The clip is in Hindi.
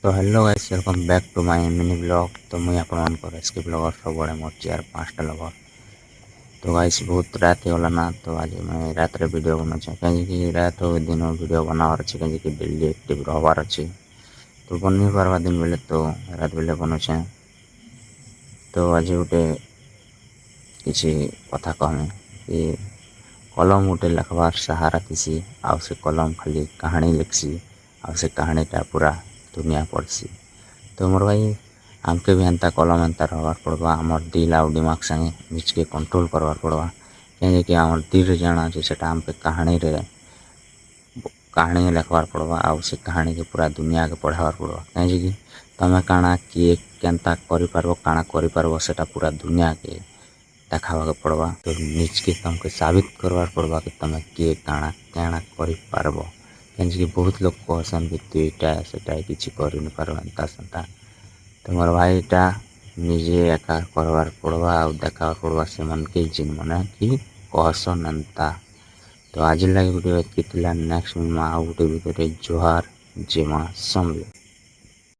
तो hello guys, welcome back to my mini blog. तो मुझे आपको एसके ब्लॉगर सबुआड़े मोर चार पाँचटा लवर। तो गाइस बहुत रात होगा ना, तो आज मैं रात रे वीडियो बनाऊँ कहीं रात हो दिन वीडियो बनावार अच्छे कहीं डेली एक्टिव रहबार अच्छे। तो बन पार्बा दिन बेले तो रात बेले बनाऊे। तो आज गोटे किसी कथा कहमें कि कलम गोटे लिखबार सहारा थीसी। आउ से कलम खाली कहानी लिखसी, आउ से कहानीटा पूरा दुनिया पढ़सी। तो मोर भाई आमके भी एंता कलम एंता रहबार पड़वा। आमर दिल आउ दिमाग संगे निजके कंट्रोल करवार पड़वा। कहीं आमर दिल जाना जो सेटा आमके कहानी लिखबार पड़वा। आउ से कहानी के पूरा दुनिया के पढ़ावार पड़वा। कहीं तमें काଣା किए केनता करि पारबो काଣା करि पारबो सेटा पूरा दुनिया के देखावा के पड़वा। तो निजके तुमके साबित करवार पड़वा कि तमें किए काଣା केना करि पारबो। कहीं बहुत लोग कहसन कि तू इटा सेटा किसी करि न पारबो एंता सेंता। तुम्हार भाई टा निजे एका करवार पड़वा आउ देखावार पड़वा से मन के जिन मने कि कहसन एंता। तो आज लगे वीडियो एतकी थिला। नेक्स्ट में आउ गोटे वीडियो रे जोहार जय मां समले।